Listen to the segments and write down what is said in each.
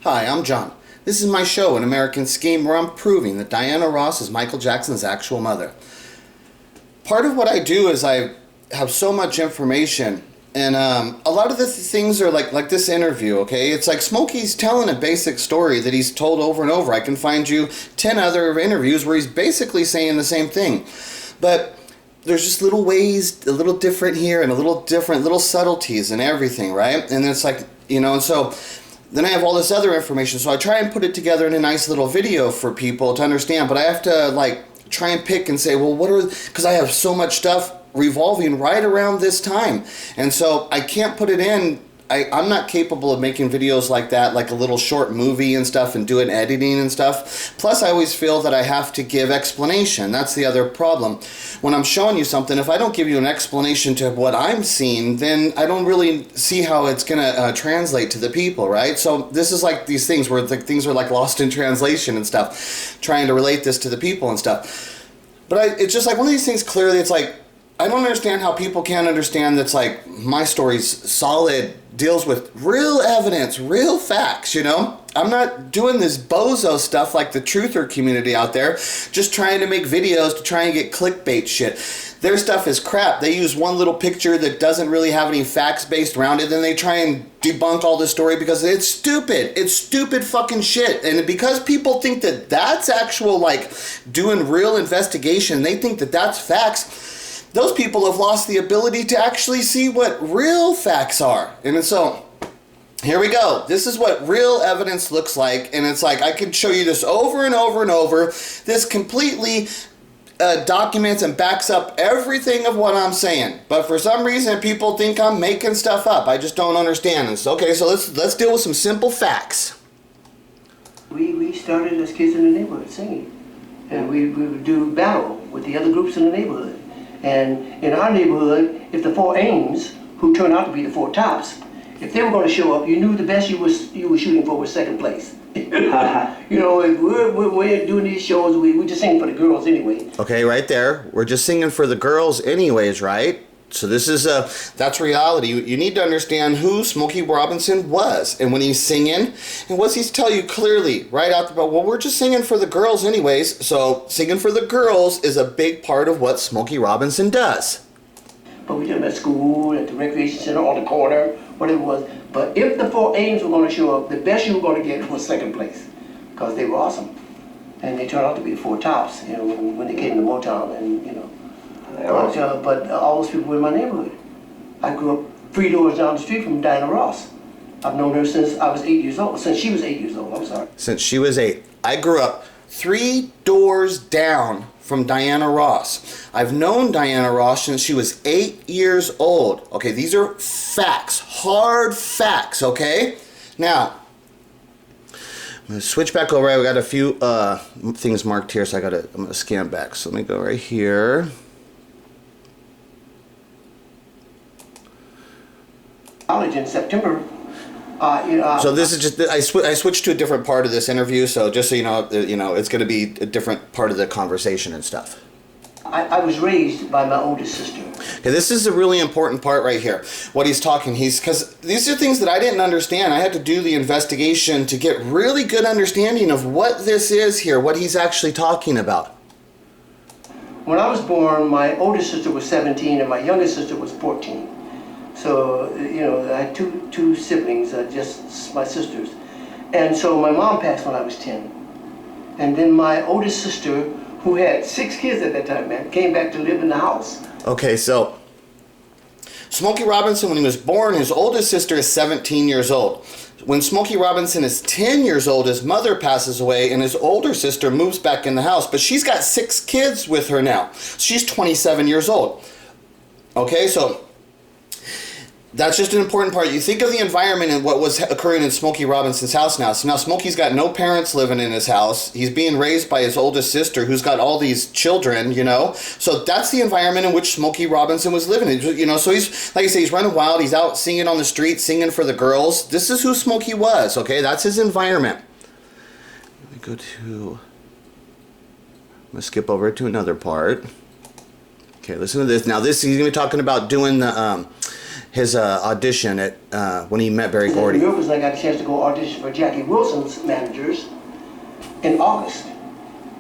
Hi, I'm John. This is my show, An American Scheme, where I'm proving that Diana Ross is Michael Jackson's actual mother. Part of what I do is I have so much information, and a lot of the things are like this interview, okay? It's like Smokey's telling a basic story that he's told over and over. I can find you 10 other interviews where he's basically saying the same thing. But there's just little ways, a little different here and a little different, little subtleties and everything, right? And it's like, and so then I have all this other information, so I try and put it together in a nice little video for people to understand, but I have to try and pick and say, well, because I have so much stuff revolving right around this time, and so I can't put it in. I'm not capable of making videos like that, like a little short movie and stuff, and doing editing and stuff. Plus, I always feel that I have to give explanation. That's the other problem. When I'm showing you something, if I don't give you an explanation to what I'm seeing, then I don't really see how it's going to translate to the people, right? So this is like these things where things are like lost in translation and stuff, trying to relate this to the people and stuff. But it's just like one of these things, clearly, it's like, I don't understand how people can't understand that's like my story's solid, deals with real evidence, real facts, I'm not doing this bozo stuff like the truther community out there, just trying to make videos to try and get clickbait shit. Their stuff is crap. They use one little picture that doesn't really have any facts based around it, then they try and debunk all the story because it's stupid. It's stupid fucking shit. And because people think that that's actual, doing real investigation, they think that that's facts, those people have lost the ability to actually see what real facts are. And so, here we go. This is what real evidence looks like. And it's like, I could show you this over and over and over. This completely documents and backs up everything of what I'm saying. But for some reason, people think I'm making stuff up. I just don't understand this. Okay, so let's deal with some simple facts. We started as kids in the neighborhood singing. And we would do battle with the other groups in the neighborhood. And in our neighborhood, if the four Ames, who turned out to be the four Tops, if they were going to show up, you knew the best you were shooting for was second place. If we're doing these shows, we just sing for the girls anyway. Okay, right there. We're just singing for the girls anyways, right? So this is that's reality. You need to understand who Smokey Robinson was, and when he's singing, and what he's tell you clearly right out the bat. Well, we're just singing for the girls anyways. So singing for the girls is a big part of what Smokey Robinson does. But we did them at school, at the recreation center, on the corner, whatever it was. But if the four Ames were going to show up, the best you were going to get was second place, because they were awesome, and they turned out to be the four Tops. When they came to Motown, and But all those people were in my neighborhood. I grew up 3 doors down the street from Diana Ross. I've known her since I was 8 years old. Since she was 8 years old, I'm sorry. Since she was 8. I grew up 3 doors down from Diana Ross. I've known Diana Ross since she was 8 years old. Okay, these are facts. Hard facts, okay? Now, I'm going to switch back over. I've got a few things marked here, so I'm going to scan back. So let me go right here. College in September. So this is just I switched to a different part of this interview. So just so you know, it's going to be a different part of the conversation and stuff. I was raised by my oldest sister. Okay, this is a really important part right here. What he's talking, because these are things that I didn't understand. I had to do the investigation to get really good understanding of what this is here, what he's actually talking about. When I was born, my oldest sister was 17 and my youngest sister was 14. So, I had two siblings, just my sisters. And so my mom passed when I was 10. And then my oldest sister, who had 6 kids at that time, came back to live in the house. Okay, so Smokey Robinson, when he was born, his oldest sister is 17 years old. When Smokey Robinson is 10 years old, his mother passes away and his older sister moves back in the house. But she's got 6 kids with her now. She's 27 years old. Okay, so that's just an important part. You think of the environment and what was occurring in Smokey Robinson's house now. So now Smokey's got no parents living in his house. He's being raised by his oldest sister who's got all these children, So that's the environment in which Smokey Robinson was living in, So he's, like I say, he's running wild. He's out singing on the street, singing for the girls. This is who Smokey was, okay? That's his environment. Let me go to... I'm going to skip over to another part. Okay, listen to this. Now this, he's going to be talking about doing the... his audition at when he met Berry Gordy. New Yorkers, I got a chance to go audition for Jackie Wilson's managers in August,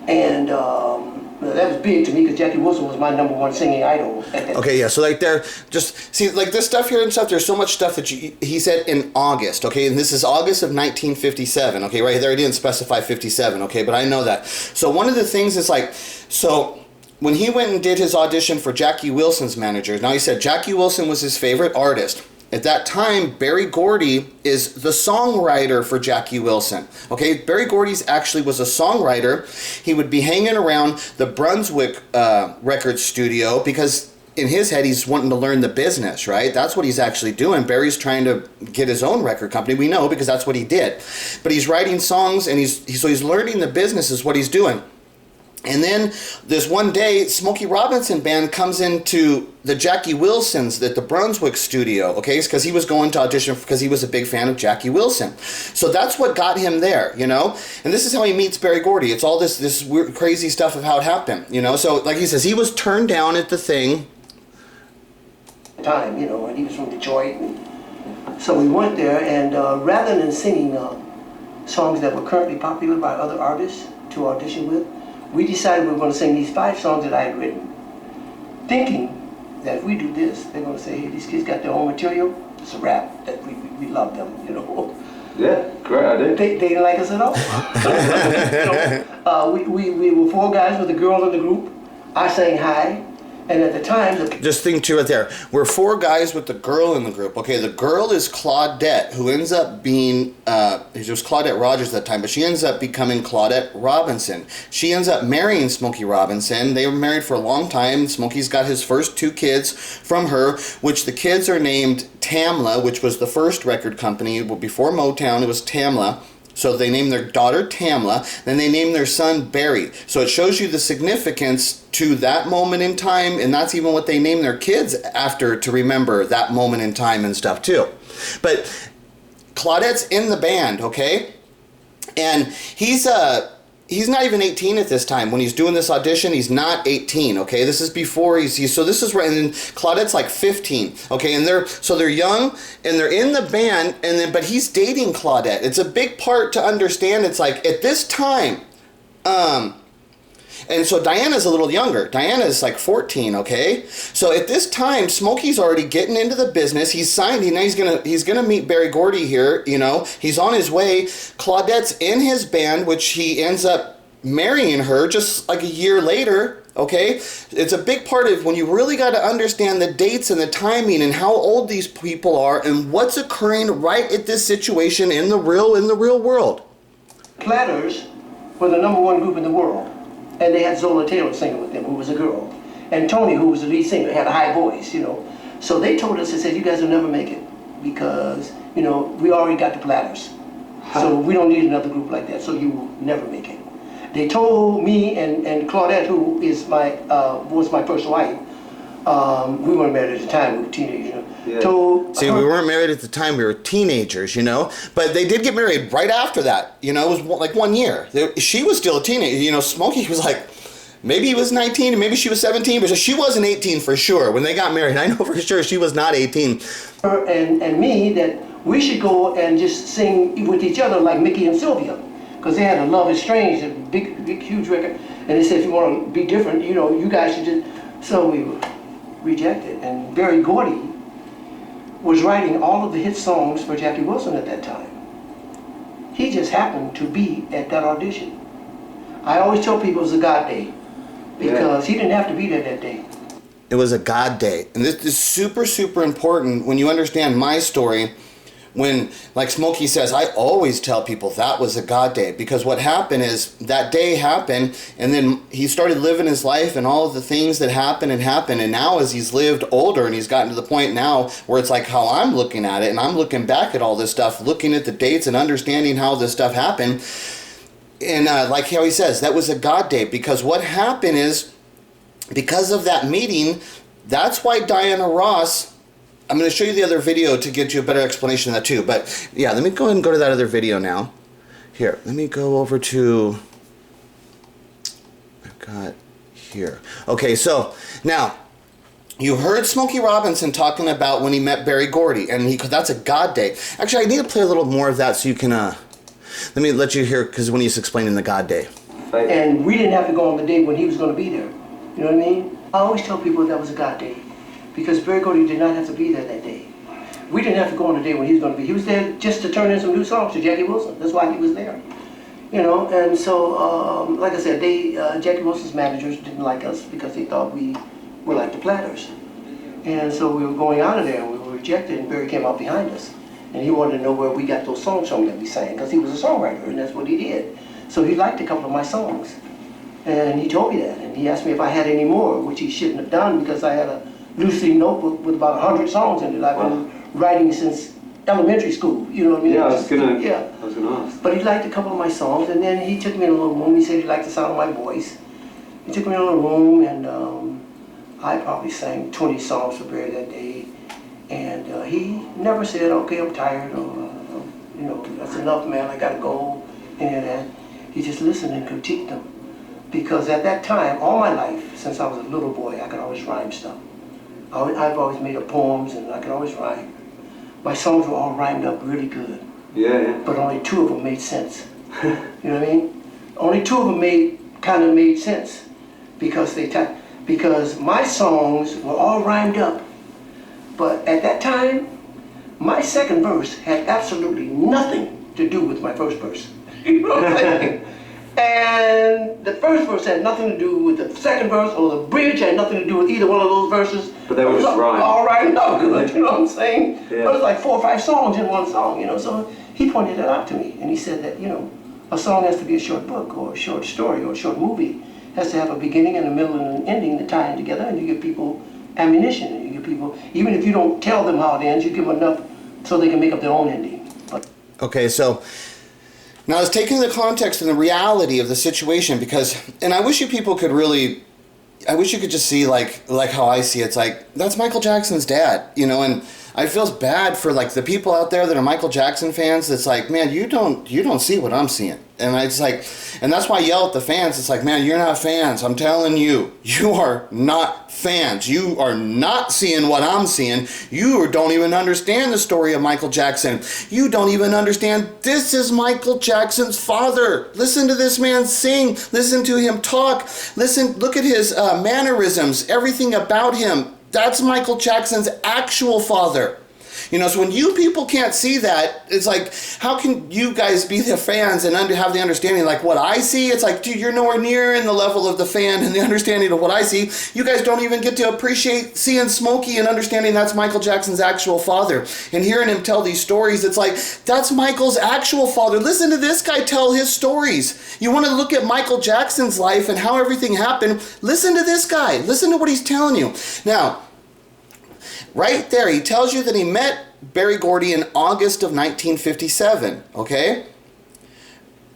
and that was big to me because Jackie Wilson was my #1 singing idol. Okay, yeah. So like there, just see like this stuff here and stuff. There's so much stuff that he said in August. Okay, and this is August of 1957. Okay, right there. He didn't specify 57. Okay, but I know that. So one of the things is like so. When he went and did his audition for Jackie Wilson's manager, now he said Jackie Wilson was his favorite artist. At that time, Berry Gordy is the songwriter for Jackie Wilson. Okay, Berry Gordy's actually was a songwriter. He would be hanging around the Brunswick record studio because in his head he's wanting to learn the business, right? That's what he's actually doing. Berry's trying to get his own record company. We know because that's what he did. But he's writing songs and he's learning the business is what he's doing. And then this one day, Smokey Robinson band comes into the Jackie Wilsons at the Brunswick studio, okay? Because he was going to audition because he was a big fan of Jackie Wilson. So that's what got him there, you know? And this is how he meets Berry Gordy. It's all this weird, crazy stuff of how it happened, you know? So like he says, he was turned down at the thing. Time, you know, and he was from Detroit. And so we went there, and rather than singing songs that were currently popular by other artists to audition with, we decided we were going to sing these 5 songs that I had written, thinking that if we do this, they're going to say, hey, these kids got their own material. It's a rap. That we love them, you know. Yeah, great idea. They didn't like us at all. You know, we were 4 guys with a girl in the group. I sang high. And at the time... Just think too right there. We're 4 guys with the girl in the group. Okay, the girl is Claudette, who ends up being... it was Claudette Rogers at that time, but she ends up becoming Claudette Robinson. She ends up marrying Smokey Robinson. They were married for a long time. Smokey's got his first 2 kids from her, which the kids are named Tamla, which was the first record company. Before Motown, it was Tamla. So they named their daughter Tamla, then they named their son Barry. So it shows you the significance to that moment in time, and that's even what they named their kids after to remember that moment in time and stuff too. But Claudette's in the band, okay? And he's not even 18 at this time. When he's doing this audition, he's not 18, okay? This is before so this is right, and then Claudette's like 15, okay? And they're young, and they're in the band, but he's dating Claudette. It's a big part to understand. It's like, at this time, and so Diana's a little younger. Diana's like 14, okay? So at this time, Smokey's already getting into the business. He's signed. He's gonna meet Berry Gordy here, you know. He's on his way. Claudette's in his band, which he ends up marrying her just like a year later, okay? It's a big part of when you really got to understand the dates and the timing and how old these people are and what's occurring right at this situation in the real world. Platters were the #1 group in the world. And they had Zola Taylor singing with them, who was a girl. And Tony, who was the lead singer, had a high voice, you know. So they told us, they said, you guys will never make it because, you know, we already got the Platters. So we don't need another group like that, so you will never make it. They told me and Claudette, who is was my first wife, we weren't married at the time, we were teenagers. Yeah. See, we weren't married at the time, we were teenagers, you know, but they did get married right after that, you know, it was like 1 year. She was still a teenager, you know, Smokey was like, maybe he was 19 and maybe she was 17, but she wasn't 18 for sure when they got married. I know for sure she was not 18. Her and me, that we should go and just sing with each other like Mickey and Sylvia, because they had a Love is Strange, a big, huge record, and they said, if you want to be different, you know, you guys should just, so we were rejected. And Berry Gordy was writing all of the hit songs for Jackie Wilson at that time. He just happened to be at that audition. I always tell people it was a God day because he didn't have to be there that day. It was a God day. And this is super, super important when you understand my story. When, like Smokey says, I always tell people that was a God day, because what happened is that day happened, and then he started living his life and all of the things that happened, and now as he's lived older and he's gotten to the point now where it's like how I'm looking at it, and I'm looking back at all this stuff, looking at the dates and understanding how this stuff happened, and like how he says, that was a God day, because what happened is, because of that meeting, that's why Diana Ross, I'm going to show you the other video to get you a better explanation of that too. But yeah, let me go ahead and go to that other video now. Here, let me go over to, I've got here. Okay, so now, You heard Smokey Robinson talking about when he met Berry Gordy, and that's a God Day. Actually, I need to play a little more of that so you can, let me let you hear, because when he's explaining the God Day. And we didn't have to go on the day when he was going to be there. You know what I mean? I always tell people that was a God Day, because Berry Gordy did not have to be there that day. We didn't have to go on the day when he was going to be. He was there just to turn in some new songs to Jackie Wilson. That's why he was there. You know, and so, like I said, Jackie Wilson's managers didn't like us because they thought we were like the Platters. And so we were going out of there and we were rejected, and Berry came out behind us. And he wanted to know where we got those songs from that we sang, because he was a songwriter and that's what he did. So he liked a couple of my songs. And he told me that, and he asked me if I had any more, which he shouldn't have done because I had a loose leaf notebook with about 100 songs in it. I've been writing since elementary school, you know what I mean? Yeah, I was gonna ask. But he liked a couple of my songs, and then he took me in a little room. He said he liked the sound of my voice. He took me in a little room, and I probably sang 20 songs for Berry that day. And he never said, okay, I'm tired, or, you know, that's enough, man, I gotta go, any of that. He just listened and critiqued them. Because at that time, all my life, since I was a little boy, I could always rhyme stuff. I've always made up poems, and I could always rhyme. My songs were all rhymed up really good. Yeah. But only 2 of them made sense. You know what I mean? Only 2 of them kind of made sense. Because my songs were all rhymed up. But at that time, my second verse had absolutely nothing to do with my first verse. You know what I'm saying? And the first verse had nothing to do with the second verse, or the bridge had nothing to do with either one of those verses. But they were just rhymed. All rhymed up good, you know what I'm saying? Yeah. But it was like 4 or 5 songs in one song, you know. So he pointed it out to me, and he said that, you know, a song has to be a short book, or a short story, or a short movie. It has to have a beginning and a middle and an ending to tie in together, and you give people ammunition, and you give people, even if you don't tell them how it ends, you give them enough so they can make up their own ending. Okay, so now it's taking the context and the reality of the situation, because, and I wish you people could really, I wish you could just see like how I see it. It's like, that's Michael Jackson's dad, you know, and I feel bad for like the people out there that are Michael Jackson fans. It's like, man, you don't see what I'm seeing. And I just like, and that's why I yell at the fans. It's like, man, you're not fans. I'm telling you, you are not fans. You are not seeing what I'm seeing. You don't even understand the story of Michael Jackson. You don't even understand this is Michael Jackson's father. Listen to this man sing. Listen to him talk. Listen, look at his mannerisms, everything about him. That's Michael Jackson's actual father. You know, so when you people can't see that, it's like, how can you guys be the fans and have the understanding like what I see? It's like, dude, you're nowhere near in the level of the fan and the understanding of what I see. You guys don't even get to appreciate seeing Smokey and understanding that's Michael Jackson's actual father. And hearing him tell these stories, it's like, that's Michael's actual father. Listen to this guy tell his stories. You want to look at Michael Jackson's life and how everything happened, listen to this guy. Listen to what he's telling you. Now, right there, he tells you that he met Berry Gordy in August of 1957, okay?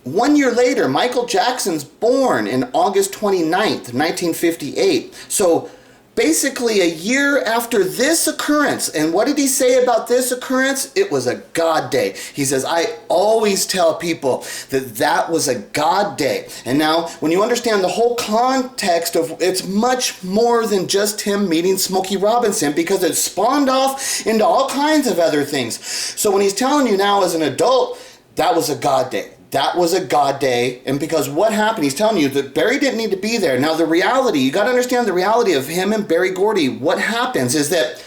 1 year later, Michael Jackson's born in August 29th, 1958. So basically a year after this occurrence. And what did he say about this occurrence? It was a God day. He says, I always tell people that that was a God day. And now, when you understand the whole context of, it's much more than just him meeting Smokey Robinson, because it spawned off into all kinds of other things. So when he's telling you now as an adult, that was a God day. That was a God day, and because what happened, he's telling you that Berry didn't need to be there. Now the reality, you got to understand the reality of him and Berry Gordy. What happens is that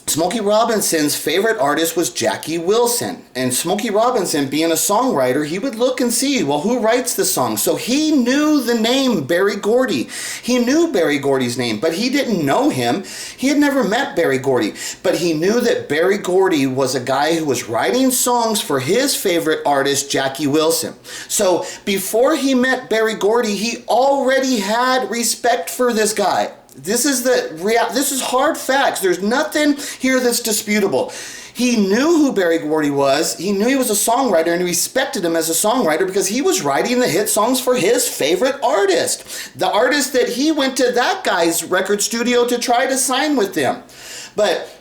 Smokey Robinson's favorite artist was Jackie Wilson. And Smokey Robinson, being a songwriter, he would look and see, well, who writes the song? So he knew the name Berry Gordy. He knew Berry Gordy's name, but he didn't know him. He had never met Berry Gordy. But he knew that Berry Gordy was a guy who was writing songs for his favorite artist, Jackie Wilson. So before he met Berry Gordy, he already had respect for this guy. This is hard facts. There's nothing here that's disputable. He knew who Berry Gordy was. He knew he was a songwriter, and he respected him as a songwriter because he was writing the hit songs for his favorite artist. The artist that he went to that guy's record studio to try to sign with them. But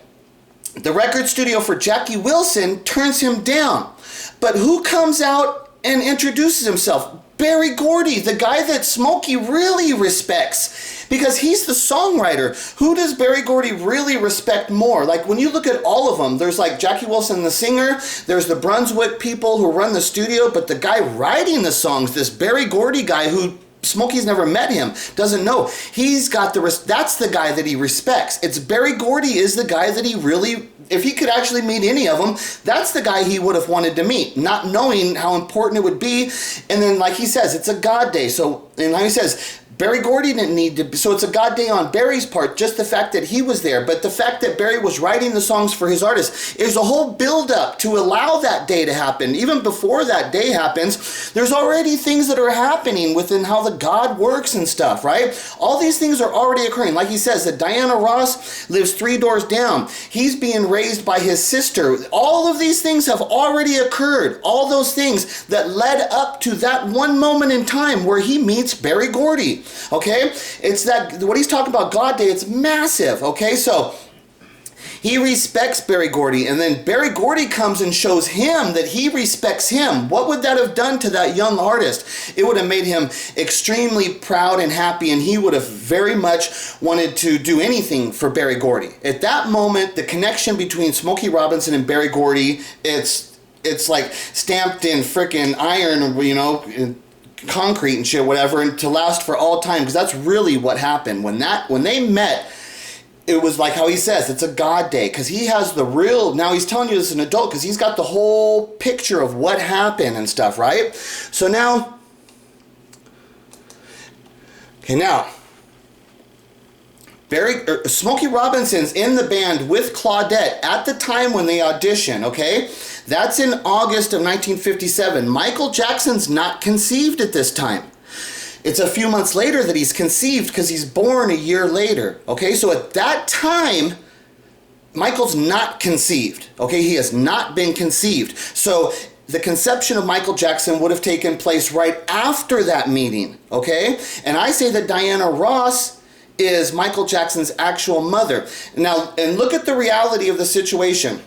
the record studio for Jackie Wilson turns him down. But who comes out and introduces himself? Berry Gordy, the guy that Smokey really respects. Because he's the songwriter. Who does Berry Gordy really respect more? Like, when you look at all of them, there's like Jackie Wilson, the singer, there's the Brunswick people who run the studio, but the guy writing the songs, this Berry Gordy guy who Smokey's never met him, doesn't know. He's got that's the guy that he respects. It's Berry Gordy is the guy that he really, if he could actually meet any of them, that's the guy he would have wanted to meet, not knowing how important it would be. And then, like he says, it's a God day. So, and like he says, Berry Gordy didn't need to, so it's a God day on Berry's part, just the fact that he was there. But the fact that Berry was writing the songs for his artists is a whole build-up to allow that day to happen. Even before that day happens, there's already things that are happening within how the God works and stuff, right? All these things are already occurring. Like he says, that Diana Ross lives 3 doors down. He's being raised by his sister. All of these things have already occurred. All those things that led up to that one moment in time where he meets Berry Gordy. Okay, it's that what he's talking about, God Day. It's massive. Okay, so he respects Berry Gordy, and then Berry Gordy comes and shows him that he respects him. What would that have done to that young artist? It would have made him extremely proud and happy, and he would have very much wanted to do anything for Berry Gordy. At that moment, the connection between Smokey Robinson and Berry Gordy, it's like stamped in frickin' iron, you know, concrete and shit, whatever, and to last for all time. Because that's really what happened when they met. It was like how he says, it's a God day, because he has the real, now he's telling you this as an adult, because he's got the whole picture of what happened and stuff, right? So now, okay, now Smokey Robinson's in the band with Claudette at the time when they audition, okay? That's in August of 1957. Michael Jackson's not conceived at this time. It's a few months later that he's conceived because he's born a year later, okay? So at that time, Michael's not conceived, okay? He has not been conceived. So the conception of Michael Jackson would have taken place right after that meeting, okay? And I say that Diana Ross is Michael Jackson's actual mother. Now, and look at the reality of the situation.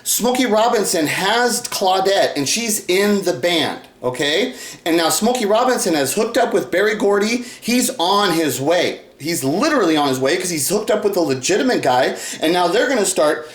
Smokey Robinson has Claudette, and she's in the band, okay? And now Smokey Robinson has hooked up with Berry Gordy. He's on his way. He's literally on his way because he's hooked up with a legitimate guy, and now they're going to start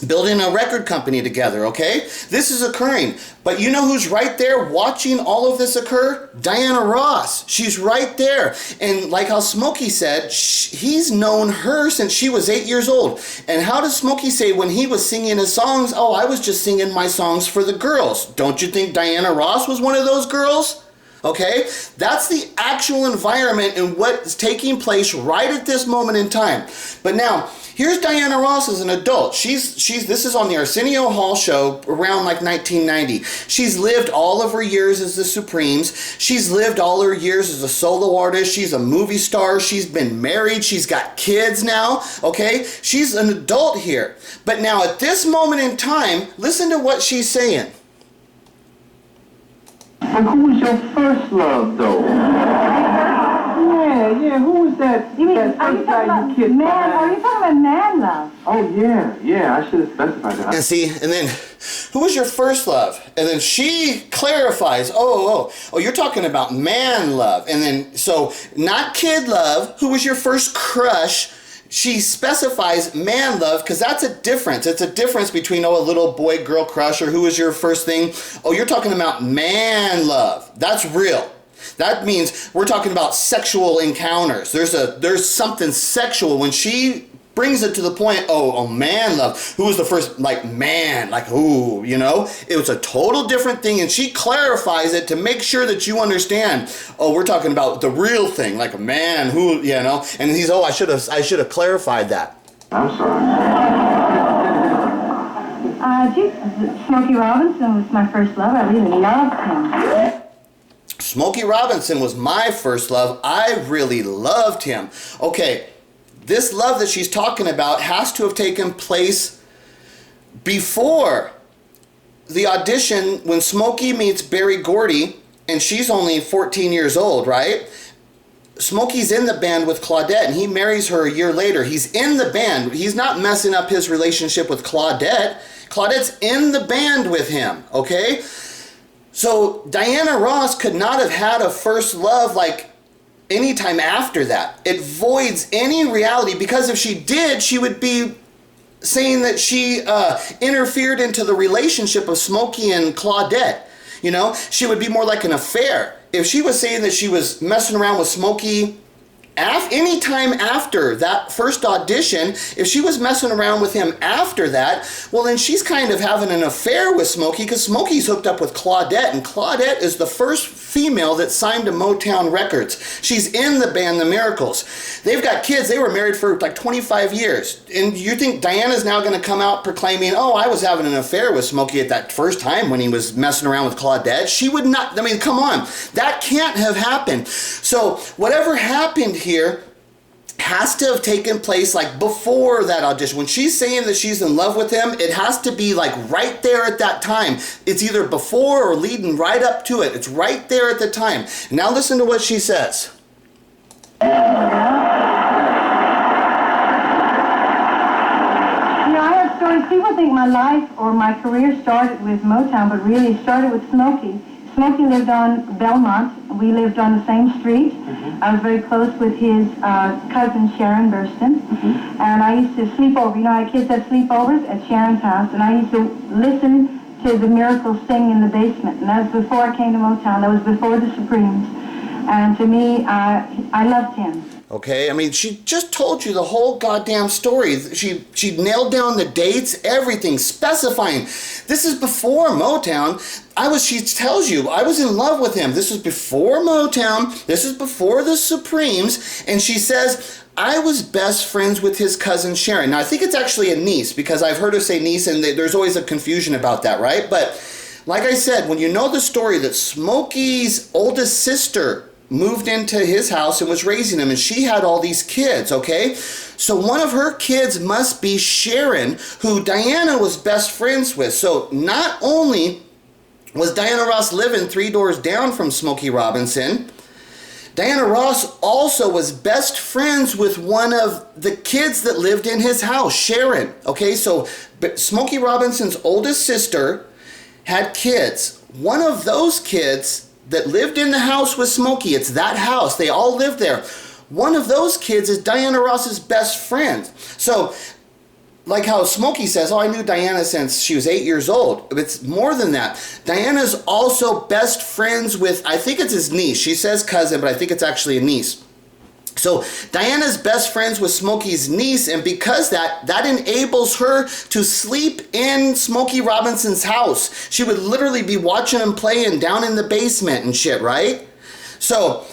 building a record company together, okay? This is occurring. But you know who's right there watching all of this occur? Diana Ross. She's right there. And like how Smokey said, he's known her since she was 8 years old. And how does Smokey say when he was singing his songs, oh, I was just singing my songs for the girls? Don't you think Diana Ross was one of those girls? Okay, that's the actual environment and what's taking place right at this moment in time. But now, here's Diana Ross as an adult. This is on the Arsenio Hall show around like 1990. She's lived all of her years as the Supremes. She's lived all her years as a solo artist. She's a movie star. She's been married. She's got kids now. Okay, she's an adult here. But now at this moment in time, listen to what she's saying. But who was your first love, though? Yeah, who was that? You mean, that are you first talking guy about you kissed? man? Are you talking about man love? Oh, yeah, I should have specified that. And see, and then, who was your first love? And then she clarifies, oh, you're talking about man love. And then, so, not kid love, who was your first crush? She specifies man love because that's a difference. It's a difference between, a little boy-girl crush or who was your first thing. Oh, you're talking about man love. That's real. That means we're talking about sexual encounters. There's something sexual when she brings it to the point, oh, man love. Who was the first, man, who, It was a total different thing, and she clarifies it to make sure that you understand. Oh, we're talking about the real thing, like a man who, And he's, I should have clarified that. I'm sorry. Smokey Robinson was my first love. I really loved him. Smokey Robinson was my first love. I really loved him. Okay. This love that she's talking about has to have taken place before the audition when Smokey meets Berry Gordy, and she's only 14 years old, right? Smokey's in the band with Claudette, and he marries her a year later. He's in the band. He's not messing up his relationship with Claudette. Claudette's in the band with him, okay? So Diana Ross could not have had a first love anytime after that. It voids any reality, because if she did, she would be saying that she interfered into the relationship of Smokey and Claudette. You know, she would be more like an affair. If she was saying that she was messing around with Smokey any time after that first audition, if she was messing around with him after that, well, then she's kind of having an affair with Smokey, because Smokey's hooked up with Claudette, and Claudette is the first female that signed to Motown Records. She's in the band The Miracles. They've got kids. They were married for like 25 years. And you think Diana's now going to come out proclaiming, oh, I was having an affair with Smokey at that first time when he was messing around with Claudette? She would not. I mean, come on. That can't have happened. So whatever happened here has to have taken place like before that audition. When she's saying that she's in love with him, it has to be like right there at that time. It's either before or leading right up to it. It's right there at the time. Now listen to what she says. You know, I have stories. People think my life or my career started with Motown, but really it started with Smokey. Smokey lived on Belmont. We lived on the same street. I was very close with his cousin, Sharon Burston. And I used to sleep over. You know how kids have sleepovers at Sharon's house. And I used to listen to the Miracles sing in the basement. And that was before I came to Motown. That was before the Supremes. And to me, I loved him. Okay, I mean, she just told you the whole goddamn story. She nailed down the dates, everything, specifying. This is before Motown. She tells you, I was in love with him. This was before Motown. This is before the Supremes. And she says, I was best friends with his cousin Sharon. Now, I think it's actually a niece, because I've heard her say niece, and there's always a confusion about that, right? But like I said, when you know the story that Smokey's oldest sister moved into his house and was raising him, and she had all these kids, okay? So one of her kids must be Sharon, who Diana was best friends with. So not only was Diana Ross living 3 doors down from Smokey Robinson, Diana Ross also was best friends with one of the kids that lived in his house, Sharon. Okay, so Smokey Robinson's oldest sister had kids. One of those kids that lived in the house with Smokey, it's that house, they all lived there. One of those kids is Diana Ross's best friend. So, like how Smokey says, oh, I knew Diana since she was 8 years old. It's more than that. Diana's also best friends with, I think it's his niece. She says cousin, but I think it's actually a niece. So Diana's best friends with Smokey's niece, and because that enables her to sleep in Smokey Robinson's house. She would literally be watching him playing down in the basement and shit, right? So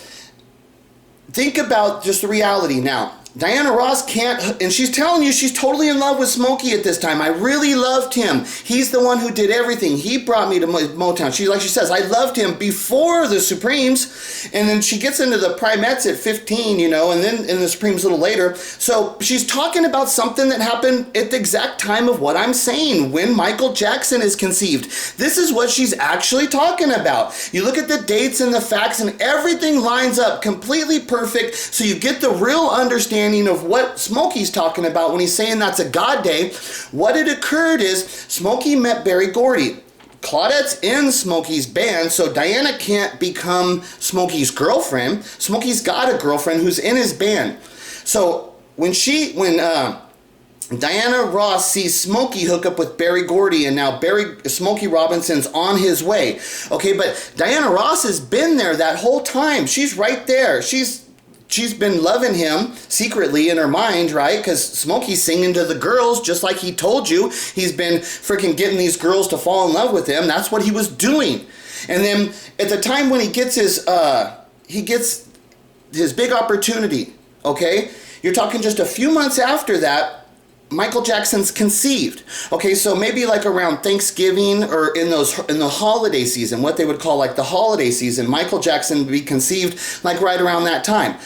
think about just the reality now. Diana Ross can't, and she's telling you she's totally in love with Smokey at this time. I really loved him. He's the one who did everything. He brought me to Motown. She says, I loved him before the Supremes. And then she gets into the Primettes at 15, you know, and then in the Supremes a little later. So she's talking about something that happened at the exact time of what I'm saying, when Michael Jackson is conceived. This is what she's actually talking about. You look at the dates and the facts, and everything lines up completely perfect, so you get the real understanding of what Smokey's talking about when he's saying that's a God day. What had occurred is Smokey met Berry Gordy. Claudette's in Smokey's band, so Diana can't become Smokey's girlfriend. Smokey's got a girlfriend who's in his band. So when Diana Ross sees Smokey hook up with Berry Gordy, and now Smokey Robinson's on his way. Okay, but Diana Ross has been there that whole time. She's right there. She's been loving him secretly in her mind, right? Because Smokey's singing to the girls, just like he told you. He's been freaking getting these girls to fall in love with him. That's what he was doing. And then at the time when he gets his big opportunity, okay? You're talking just a few months after that, Michael Jackson's conceived. Okay, so maybe like around Thanksgiving or in the holiday season, what they would call like the holiday season, Michael Jackson would be conceived like right around that time.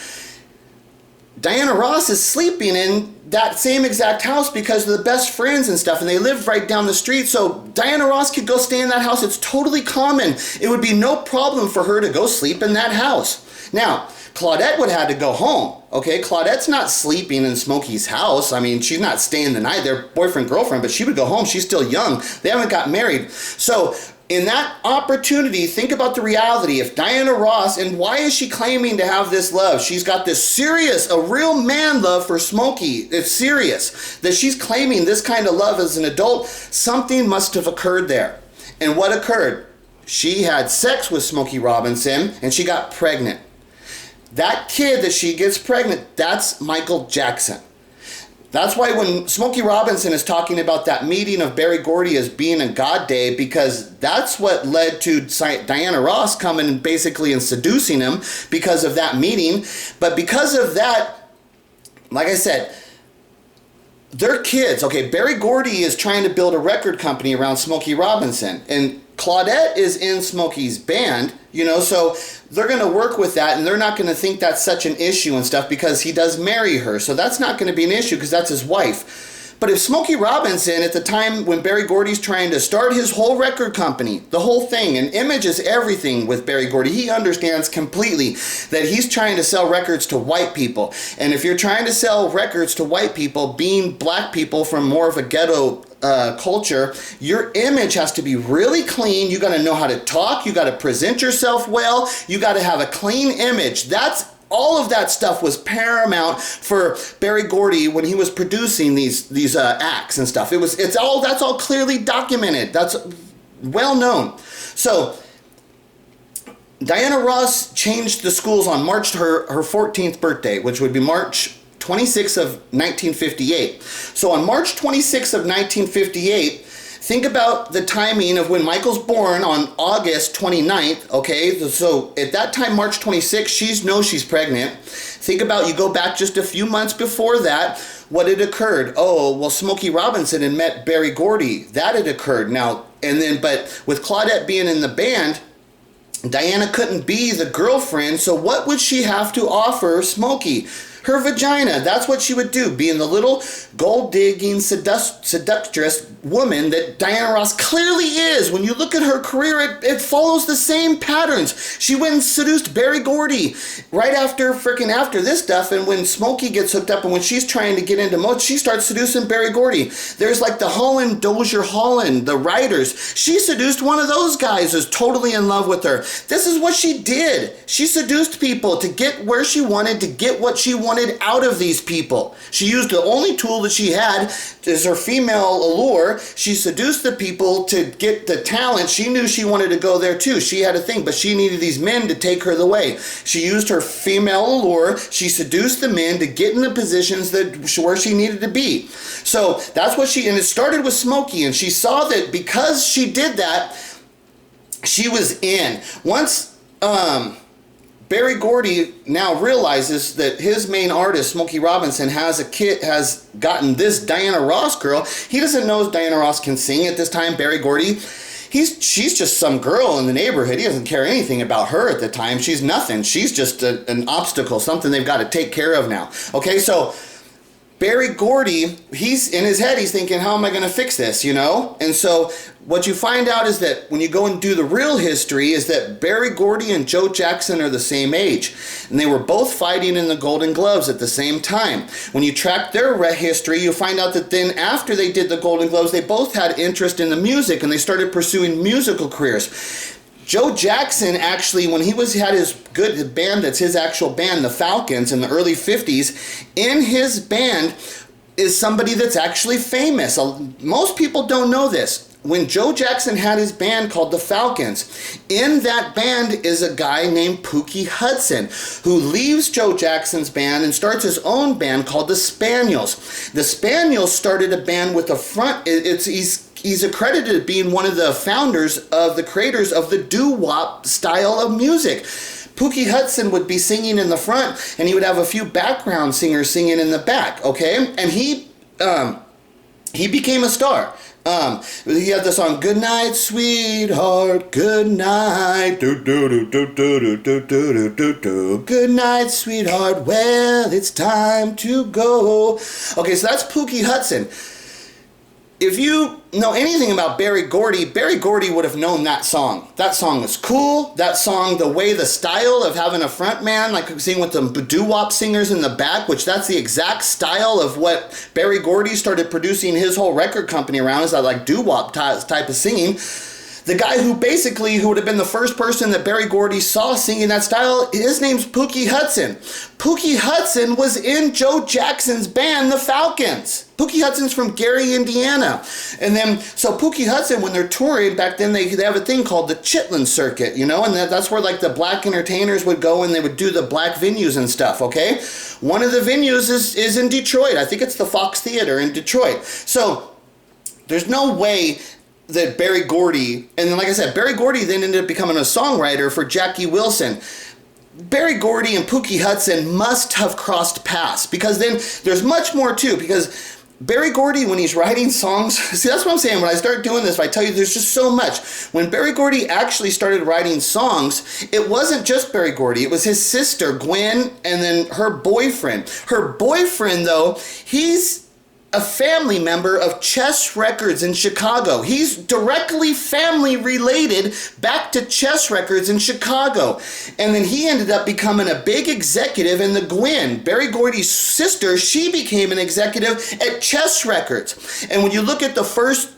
Diana Ross is sleeping in that same exact house because of the best friends and stuff, and they live right down the street, so Diana Ross could go stay in that house. It's totally common. It would be no problem for her to go sleep in that house. Now, Claudette would have had to go home, okay? Claudette's not sleeping in Smokey's house. I mean, she's not staying the night. They're boyfriend, girlfriend, but she would go home. She's still young. They haven't got married. So in that opportunity, think about the reality. If Diana Ross, and why is she claiming to have this love? She's got this serious, a real man love for Smokey. It's serious. That she's claiming this kind of love as an adult. Something must have occurred there. And what occurred? She had sex with Smokey Robinson and she got pregnant. That kid that she gets pregnant, that's Michael Jackson. That's why when Smokey Robinson is talking about that meeting of Berry Gordy as being a God day, because that's what led to Diana Ross coming and basically and seducing him because of that meeting. But because of that, like I said, they're kids. Okay, Berry Gordy is trying to build a record company around Smokey Robinson. And Claudette is in Smokey's band, you know, so they're going to work with that, and they're not going to think that's such an issue and stuff because he does marry her. So that's not going to be an issue because that's his wife. But if Smokey Robinson, at the time when Berry Gordy's trying to start his whole record company, the whole thing, and image is everything with Berry Gordy, he understands completely that he's trying to sell records to white people. And if you're trying to sell records to white people, being black people from more of a ghetto culture, your image has to be really clean. You got to know how to talk. You got to present yourself well. You got to have a clean image. That's all of that stuff was paramount for Berry Gordy when he was producing these acts and stuff. That's all clearly documented. That's well known. So Diana Ross changed the schools on March, her 14th birthday, which would be March 26th of 1958. So on March 26th of 1958, think about the timing of when Michael's born on August 29th, okay? So at that time, March 26th, she knows she's pregnant. Think about, you go back just a few months before that, what had occurred? Oh, well, Smokey Robinson had met Berry Gordy. That had occurred. Now, and then, but with Claudette being in the band, Diana couldn't be the girlfriend, so what would she have to offer Smokey? Her vagina. That's what she would do, being the little gold-digging seductress woman that Diana Ross clearly is. When you look at her career, it follows the same patterns. She went and seduced Berry Gordy right after this stuff, and when Smokey gets hooked up and when she's trying to get into Motown, she starts seducing Berry Gordy. There's like the Holland, Dozier Holland, the writers. She seduced one of those guys who's totally in love with her. This is what she did. She seduced people to get where she wanted, to get what she wanted out of these people. She used the only tool that she had is her female allure. She seduced the people to get the talent. She knew she wanted to go there too. She had a thing, but she needed these men to take her the way. She used her female allure. She seduced the men to get in the positions where she needed to be. So that's what and it started with Smokey, and she saw that because she did that, she was in. Once Berry Gordy now realizes that his main artist, Smokey Robinson, has gotten this Diana Ross girl. He doesn't know if Diana Ross can sing at this time, Berry Gordy. She's just some girl in the neighborhood. He doesn't care anything about her at the time. She's nothing. She's just an obstacle, something they've got to take care of now. Okay, so Berry Gordy, he's in his head, he's thinking, how am I going to fix this, you know? And so what you find out is that when you go and do the real history is that Berry Gordy and Joe Jackson are the same age. And they were both fighting in the Golden Gloves at the same time. When you track their history, you find out that then after they did the Golden Gloves, they both had interest in the music and they started pursuing musical careers. Joe Jackson actually, when he had his band, that's his actual band, the Falcons, in the early 50s, in his band is somebody that's actually famous. Most people don't know this. When Joe Jackson had his band called the Falcons, in that band is a guy named Pookie Hudson, who leaves Joe Jackson's band and starts his own band called the Spaniels. The Spaniels started a band with a front, he's accredited as being one of the founders of the creators of the doo-wop style of music. Pookie Hudson would be singing in the front, and he would have a few background singers singing in the back, okay? And he became a star. He had the song, "Good Night, Sweetheart, Good Night, do do do do do do do do do. Good night, sweetheart, well, it's time to go." Okay, so that's Pookie Hudson. If you know anything about Berry Gordy would have known that song. That song was cool. That song, the style of having a front man, like seeing with the doo-wop singers in the back, which that's the exact style of what Berry Gordy started producing his whole record company around, is that like doo-wop type of singing. The guy who would have been the first person that Berry Gordy saw singing that style, his name's Pookie Hudson. Pookie Hudson was in Joe Jackson's band, the Falcons. Pookie Hudson's from Gary, Indiana. And then, so Pookie Hudson, when they're touring, back then they have a thing called the Chitlin Circuit, you know, and that's where like the black entertainers would go and they would do the black venues and stuff, okay? One of the venues is in Detroit. I think it's the Fox Theater in Detroit. So there's no way that Berry Gordy, and then like I said, Berry Gordy then ended up becoming a songwriter for Jackie Wilson. Berry Gordy and Pookie Hudson must have crossed paths, because then there's much more too, because Berry Gordy, when he's writing songs, see, that's what I'm saying. When I start doing this, I tell you there's just so much. When Berry Gordy actually started writing songs, it wasn't just Berry Gordy. It was his sister, Gwen, and then her boyfriend. Her boyfriend, though, he's a family member of Chess Records in Chicago. He's directly family related back to Chess Records in Chicago. And then he ended up becoming a big executive in the Gwen. Berry Gordy's sister, she became an executive at Chess Records. And when you look at the first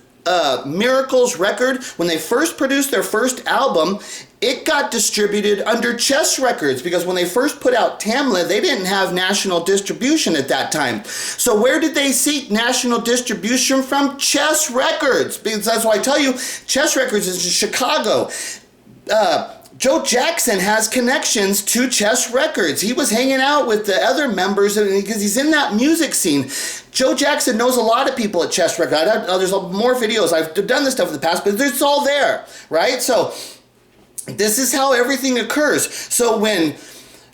Miracles record, when they first produced their first album, it got distributed under Chess Records, because when they first put out Tamla, they didn't have national distribution at that time. So where did they seek national distribution from? Chess Records. Because that's why I tell you, Chess Records is in Chicago. Joe Jackson has connections to Chess Records. He was hanging out with the other members because he's in that music scene. Joe Jackson knows a lot of people at Chess Records. There's more videos. I've done this stuff in the past, but it's all there, right? So this is how everything occurs. So when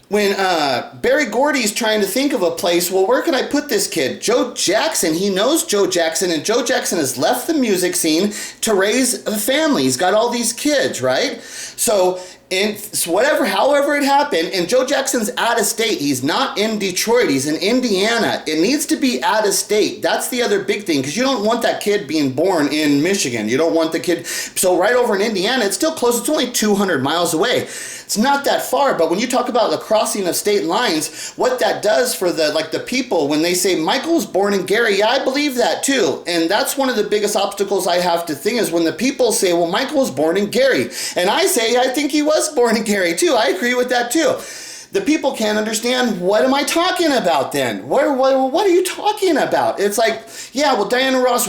Berry Gordy's trying to think of a place, well, where can I put this kid? Joe Jackson, he knows Joe Jackson, and Joe Jackson has left the music scene to raise a family. He's got all these kids, right? So however it happened, and Joe Jackson's out of state. He's not in Detroit. He's in Indiana. It needs to be out of state. That's the other big thing, because you don't want that kid being born in Michigan. You don't want the kid. So right over in Indiana, it's still close. It's only 200 miles away. It's not that far, but when you talk about the crossing of state lines, what that does for the people, when they say Michael was born in Gary, yeah, I believe that too. And that's one of the biggest obstacles I have to think is when the people say, well, Michael was born in Gary. And I say, I think he was born in Gary too. I agree with that too. The people can't understand, what am I talking about then? What are you talking about? It's like, yeah, well, Diana Ross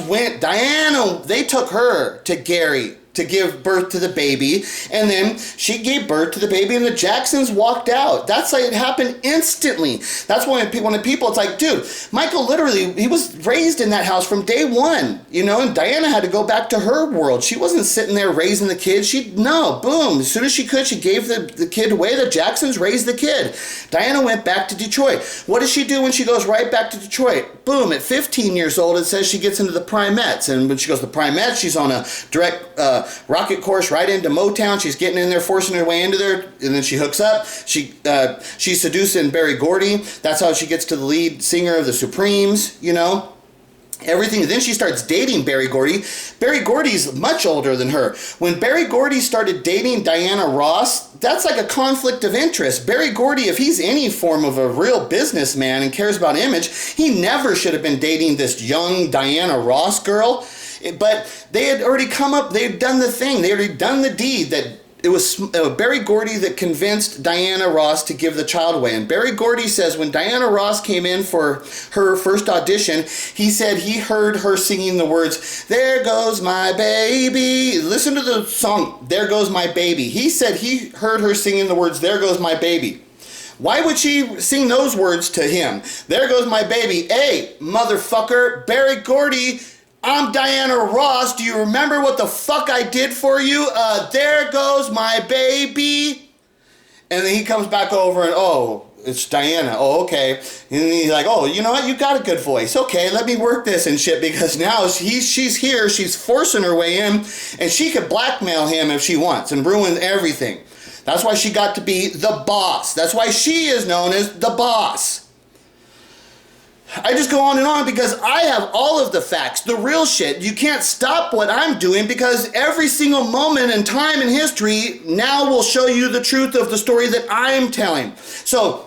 they took her to Gary to give birth to the baby, and then she gave birth to the baby and the Jacksons walked out. That's like, it happened instantly. That's when the people, it's like, dude, Michael literally, he was raised in that house from day one, you know, and Diana had to go back to her world. She wasn't sitting there raising the kids. Boom, as soon as she could, she gave the kid away. The Jacksons raised the kid. Diana went back to Detroit. What does she do when she goes right back to Detroit? Boom, at 15 years old, it says she gets into the Primettes, and when she goes to the Primettes, she's on a direct rocket course right into Motown. She's getting in there, forcing her way into there, and then she hooks up. She's seducing Berry Gordy. That's how she gets to the lead singer of the Supremes, you know. Everything. Then she starts dating Berry Gordy. Berry Gordy's much older than her. When Berry Gordy started dating Diana Ross, that's like a conflict of interest. Berry Gordy, if he's any form of a real businessman and cares about image, he never should have been dating this young Diana Ross girl. But they had already they'd done the thing. They had already done the deed that it was Berry Gordy that convinced Diana Ross to give the child away. And Berry Gordy says when Diana Ross came in for her first audition, he said he heard her singing the words, "There goes my baby." Listen to the song, "There Goes My Baby." He said he heard her singing the words, "There goes my baby." Why would she sing those words to him? "There goes my baby." Hey, motherfucker, Berry Gordy, I'm Diana Ross. Do you remember what the fuck I did for you? There goes my baby. And then he comes back over and, oh, it's Diana. Oh, okay. And he's like, oh, you know what? You got a good voice. Okay, let me work this and shit, because now she's here. She's forcing her way in, and she could blackmail him if she wants and ruin everything. That's why she got to be the boss. That's why she is known as the boss. I just go on and on because I have all of the facts, the real shit. You can't stop what I'm doing because every single moment in time in history now will show you the truth of the story that I'm telling. So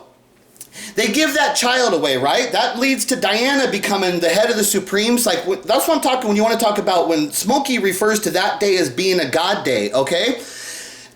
They give that child away, right? That leads to Diana becoming the head of the Supremes. Like, that's what I'm talking when you want to talk about when Smokey refers to that day as being a God day, okay?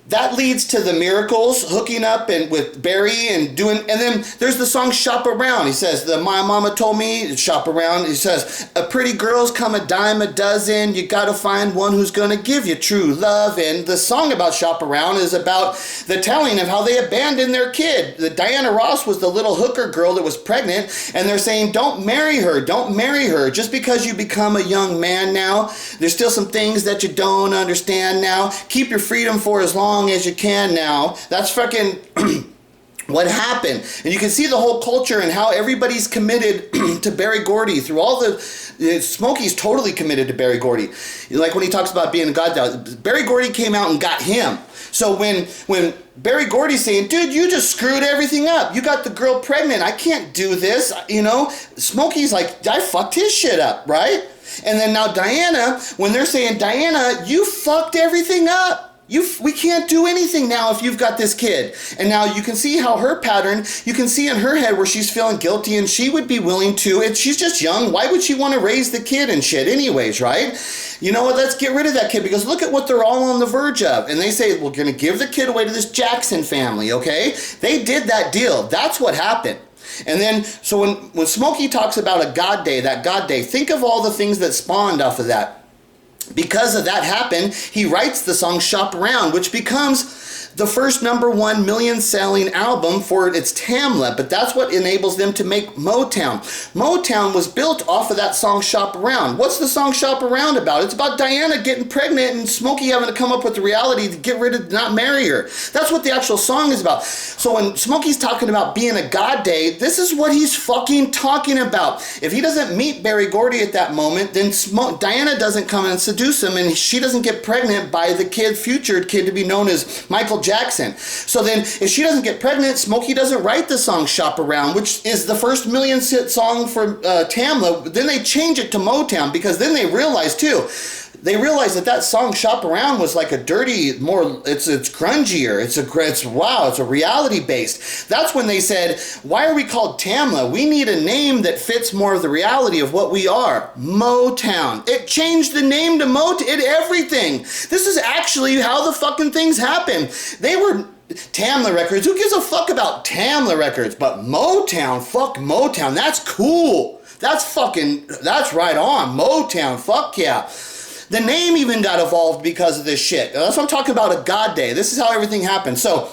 That leads to the Miracles hooking up and with Barry and doing, and then there's the song Shop Around. He says, my mama told me, shop around. He says, a pretty girls come a dime a dozen. You gotta find one who's gonna give you true love. And the song about Shop Around is about the telling of how they abandoned their kid. The Diana Ross was the little hooker girl that was pregnant, and they're saying, don't marry her, don't marry her. Just because you become a young man now, there's still some things that you don't understand now. Keep your freedom for as long as you can now. That's fucking what happened. And you can see the whole culture and how everybody's committed to Berry Gordy through all the Smokey's totally committed to Berry Gordy. Like when he talks about being a god, Berry Gordy came out and got him. So when Berry Gordy's saying, dude, you just screwed everything up. You got the girl pregnant. I can't do this. You know, Smokey's like, I fucked his shit up, right? And then now Diana, when they're saying, Diana, you fucked everything up. We can't do anything now if you've got this kid. And now you can see how her pattern, you can see in her head where she's feeling guilty and she would be willing to, she's just young, why would she want to raise the kid and shit anyways, right? You know what, let's get rid of that kid because look at what they're all on the verge of. And they say, we're going to give the kid away to this Jackson family, okay? They did that deal. That's what happened. And then, so when Smokey talks about a God day, that God day, think of all the things that spawned off of that. Because of that happened, he writes the song Shop Around, which becomes the first #1 million selling album for its Tamla, but that's what enables them to make Motown. Motown was built off of that song Shop Around. What's the song Shop Around about? It's about Diana getting pregnant and Smokey having to come up with the reality to get rid of, not marry her. That's what the actual song is about. So when Smokey's talking about being a God day, this is what he's fucking talking about. If he doesn't meet Berry Gordy at that moment, then Diana doesn't come and seduce him and she doesn't get pregnant by the future kid to be known as Michael Jackson. So then if she doesn't get pregnant, Smokey doesn't write the song Shop Around, which is the first million hit song for Tamla. Then they change it to Motown because then they realize too, that song Shop Around was like a dirty, more, it's grungier, it's a reality based. That's when they said, why are we called Tamla? We need a name that fits more of the reality of what we are. Motown. It changed the name to Motown, everything. This is actually how the fucking things happen. They were Tamla Records. Who gives a fuck about Tamla Records? But Motown, fuck Motown. That's cool. That's right on. Motown, fuck yeah. The name even got evolved because of this shit. That's what I'm talking about, a God day. This is how everything happened. So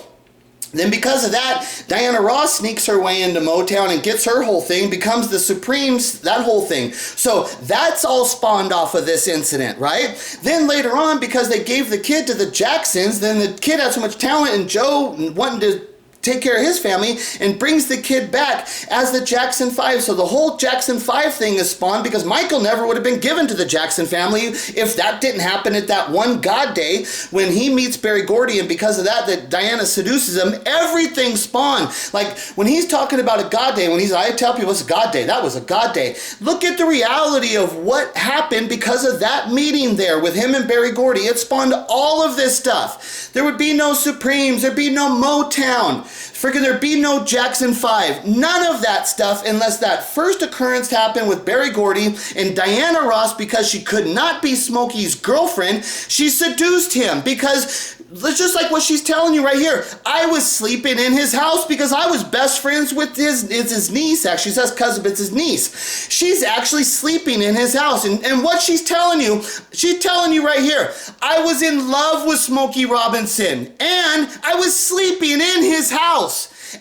then because of that, Diana Ross sneaks her way into Motown and gets her whole thing, becomes the Supremes, that whole thing. So that's all spawned off of this incident, right? Then later on, because they gave the kid to the Jacksons, then the kid had so much talent and Joe wanting to take care of his family and brings the kid back as the Jackson 5. So the whole Jackson 5 thing is spawned because Michael never would have been given to the Jackson family if that didn't happen at that one God day when he meets Berry Gordy, and because of that Diana seduces him, everything spawned. Like when he's talking about a God day, when I tell people it's a God day, that was a God day. Look at the reality of what happened because of that meeting there with him and Berry Gordy. It spawned all of this stuff. There would be no Supremes, there'd be no Motown. Freaking there'd be no Jackson 5. None of that stuff unless that first occurrence happened with Berry Gordy and Diana Ross, because she could not be Smokey's girlfriend. She seduced him because it's just like what she's telling you right here. I was sleeping in his house because I was best friends with his niece. Actually, she says cousin, but it's his niece. She's actually sleeping in his house. And what she's telling you right here, I was in love with Smokey Robinson and I was sleeping in his house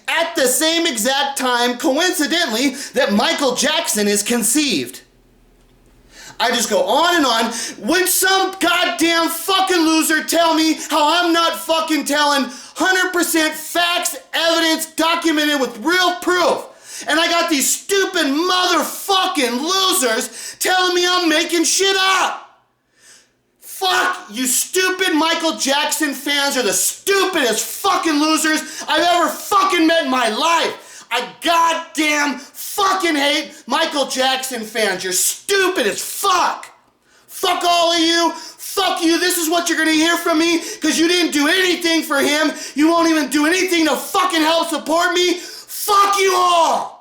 at the same exact time, coincidentally, that Michael Jackson is conceived. I just go on and on. Would some goddamn fucking loser tell me how I'm not fucking telling 100% facts, evidence, documented with real proof? And I got these stupid motherfucking losers telling me I'm making shit up. Fuck, you stupid Michael Jackson fans are the stupidest fucking losers I've ever fucking met in my life. I goddamn fucking hate Michael Jackson fans. You're stupid as fuck. Fuck all of you. Fuck you. This is what you're gonna hear from me because you didn't do anything for him. You won't even do anything to fucking help support me. Fuck you all!